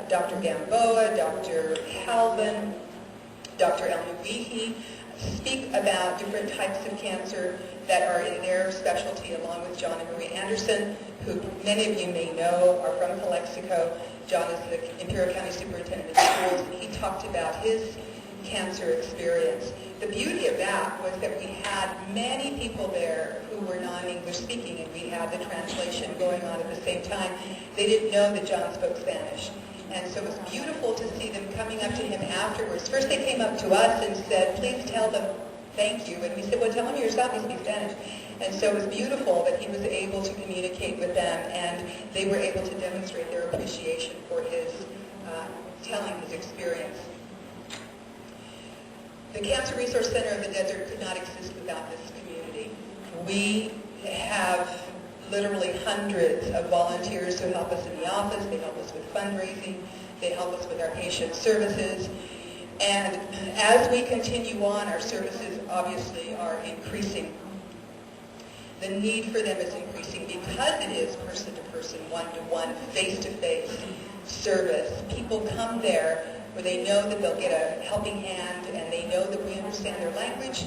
Dr. Gamboa, Dr. Halvin, Dr. El-Nubihi speak about different types of cancer that are in their specialty, along with John and Marie Anderson, who many of you may know are from Calexico. John is the Imperial County Superintendent of Schools, and he talked about his cancer experience. The beauty of that was that we had many people there who were non-English speaking, and we had the translation going on at the same time. They didn't know that John spoke Spanish. And so it was beautiful to see them coming up to him afterwards. First they came up to us and said, please tell them thank you. And we said, well, tell them yourself you speak Spanish. And so it was beautiful that he was able to communicate with them, and they were able to demonstrate their appreciation for his telling his experience. The Cancer Resource Center of the Desert could not exist without this community. We have literally hundreds of volunteers who help us in the office. They help us with fundraising. They help us with our patient services. And as we continue on, our services obviously are increasing. The need for them is increasing because it is person-to-person, one-to-one, face-to-face service. People come there where they know that they'll get a helping hand, and they know that we understand their language,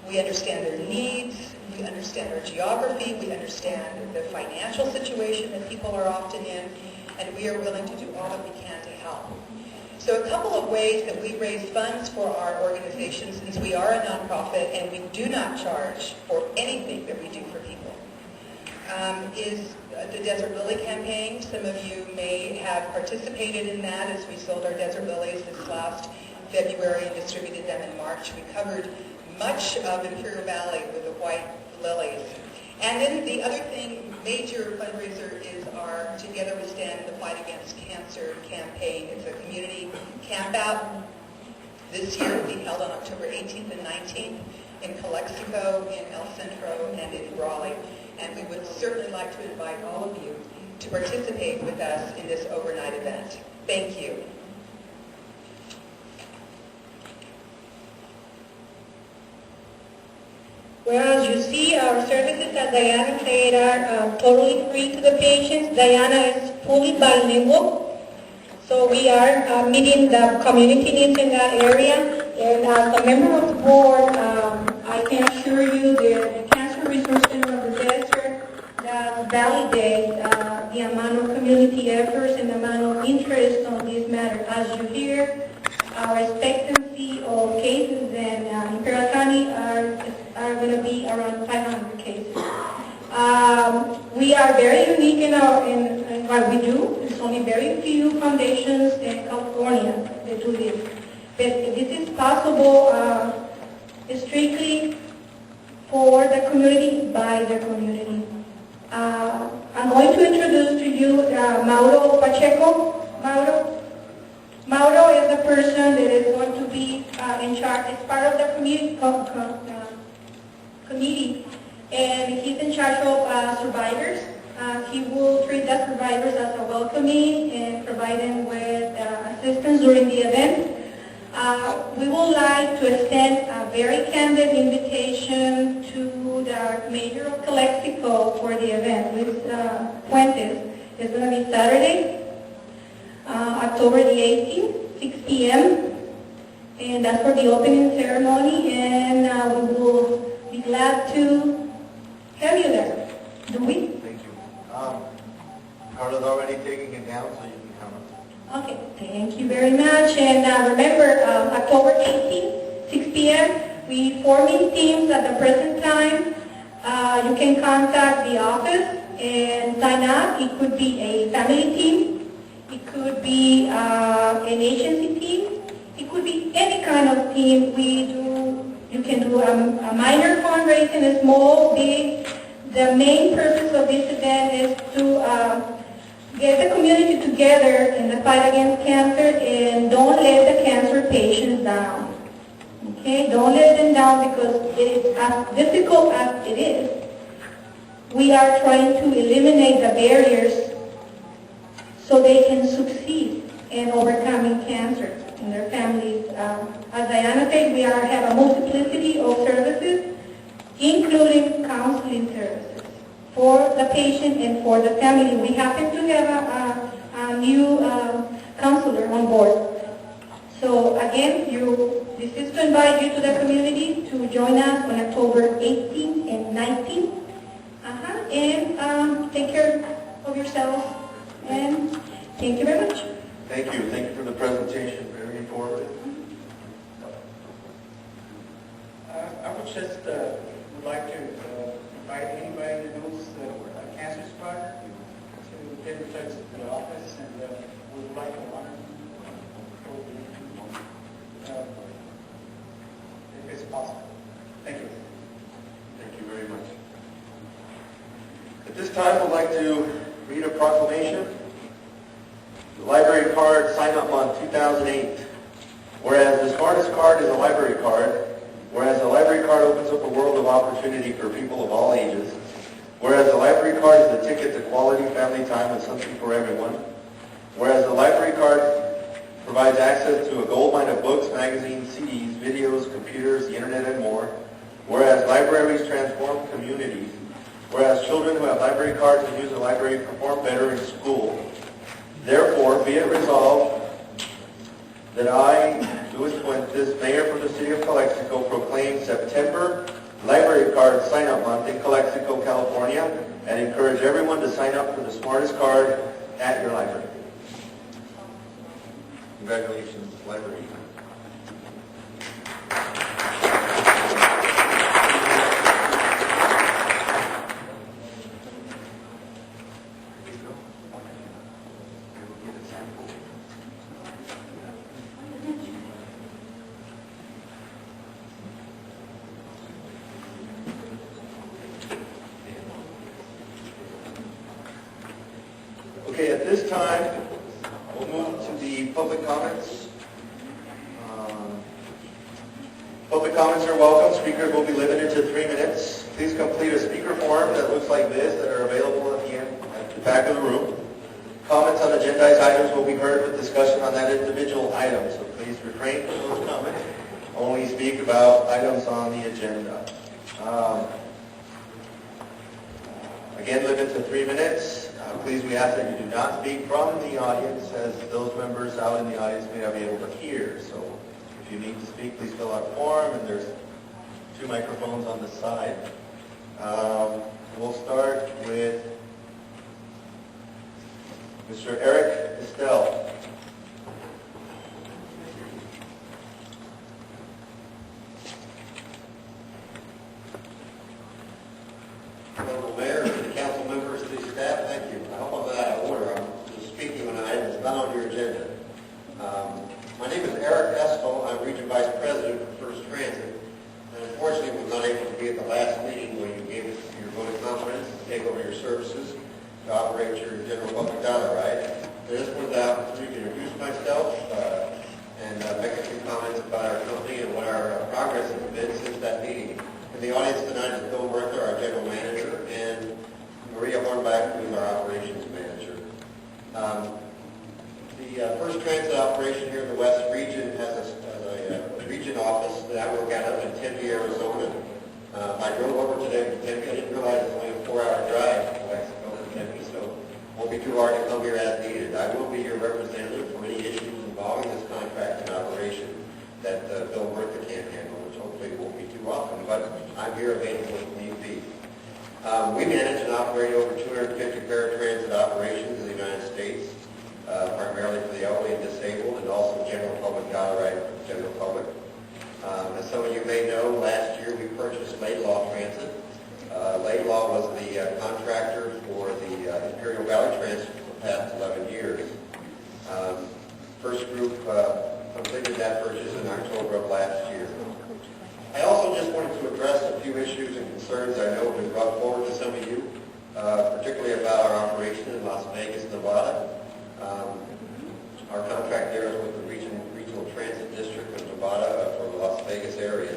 we understand their needs, we understand our geography, we understand the financial situation that people are often in, and we are willing to do all that we can to help. So a couple of ways that we raise funds for our organization, since we are a nonprofit and we do not charge for anything that we do for people, is the Desert Lily campaign. Some of you may have participated in that as we sold our Desert Lilies this last February and distributed them in March. We covered much of Imperial Valley with the white lilies. And then the other thing, major fundraiser, is our Together We Stand in the Fight Against Cancer campaign. It's a community campout. This year we held on October 18th and 19th in Calexico, in El Centro, and in Raleigh. And we would certainly like to invite all of you to participate with us in this overnight event. Thank you. Well, as you see, our services, as Diana said, are totally free to the patients. Diana is fully bilingual, so we are meeting the community needs in that area. And as a member of the board, I can assure you that the Cancer Resource Center of the Desert does validate the amount of community efforts and the amount of interest on this matter. As you hear, our expectancy of cases in Imperial County are going to be around 500 cases. We are very unique in what we do. There's only very few foundations in California that do this. But this is possible strictly for the community, by the community. I'm going to introduce to you Mauro Pacheco. Mauro is the person that is going to be in charge. It's part of the committee, and he's in charge of survivors. He will treat the survivors as a welcoming and provide them with assistance during the event. We would like to extend a very candid invitation to the mayor of Calexico for the event, Luis Fuentes. It's going to be Saturday, October the 18th, 6 p.m. And that's for the opening ceremony, and we will be glad to have you there. Do we? Thank you. Carla's already taking it down, so you can come up. Okay, thank you very much. And remember, October 18th, 6 p.m., we forming teams at the present time. You can contact the office and sign up. It could be a family team. It could be an agency team. It could be any kind of team. You can do a minor fundraising, a small, big. The main purpose of this event is to get the community together in the fight against cancer, and don't let the cancer patients down. Okay, don't let them down, because it is as difficult as it is. We are trying to eliminate the barriers so they can succeed in overcoming cancer in their families. As Diana said, we have a multiplicity of services, including counseling services for the patient and for the family. We happen to have a new counselor on board. So again, this is to invite you to the community to join us on October 18 and 19. And take care of yourselves. And thank you very much. Thank you. Thank you for the presentation. Very informative. I would just would like to invite anybody that knows a cancer survivor to get in touch with the office, and we would like to honor if it's possible. Thank you. Thank you very much. At this time, I'd like to read a proclamation. The library card sign-up month 2008. Whereas the smartest card is a library card. Whereas the library card opens up a world of opportunity for people of all ages. Whereas the library card is the ticket to quality family time and something for everyone. Whereas the library card provides access to a goldmine of books, magazines, CDs, videos, computers, the internet, and more. Whereas libraries transform communities. Whereas children who have library cards and use the library perform better in school. Therefore, be it resolved that I, Louis Fuentes, Mayor for the City of Calexico, proclaim September Library Card Sign-Up Month in Calexico, California, and encourage everyone to sign up for the smartest card at your library. Congratulations, library. Okay, at this time, we'll move to the public comments. Public comments are welcome. Speakers will be limited to 3 minutes. Please complete a speaker form that looks like this that are available at the end, at the back of the room. Comments on agendized items will be heard with discussion on that individual item, so please refrain from those comments. Only speak about items on the agenda. Again, limit to 3 minutes. Please, we ask that you do not speak from the audience, as those members out in the audience may not be able to hear. So if you need to speak, please fill out a form, and there's 2 microphones on the side. We'll start with Mr. Eric Estelle. Honorable Mayor, the council members, city staff, thank you. I hope I'm out of order. I'm just speaking on an item that's not on your agenda. My name is Eric Estel. I'm Region Vice President for First Transit. And unfortunately, was not able to be at the last meeting where you gave us your vote of confidence to take over your services to operate your general public dollar right. I just wanted the opportunity to introduce myself and make a few comments about our company and what our progress has been since that meeting. In the audience tonight is Bill Bertha, our general manager, and Maria Hornback, who is our operations manager. The First Transit operation here in the West Region has a region office that I work out of in Tempe, Arizona. I drove over today to Tempe. I didn't realize it's only a 4-hour drive from Mexico to Tempe, so it won't be too hard to come here as needed. I will be your representative for any issues involving this contract and operation that Bill Bertha can't handle, which hopefully won't be too often, but I'm here available if need be. We manage and operate over 250 paratransit operations in the United States, primarily for the elderly and disabled, and also general public dollar right for the general public. As some of you may know, last year we purchased Laidlaw Transit. Laidlaw was the contractor for the Imperial Valley Transit for the past 11 years. First group completed that purchase in October of last year. I also just wanted to address a few issues and concerns I know have been brought forward to some of you, particularly about our operation in Las Vegas, Nevada. Our contract there is with the Regional Transit District of Nevada for the Las Vegas area.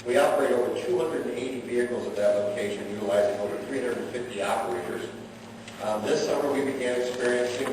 We operate over 280 vehicles at that location, utilizing over 350 operators. This summer we began experiencing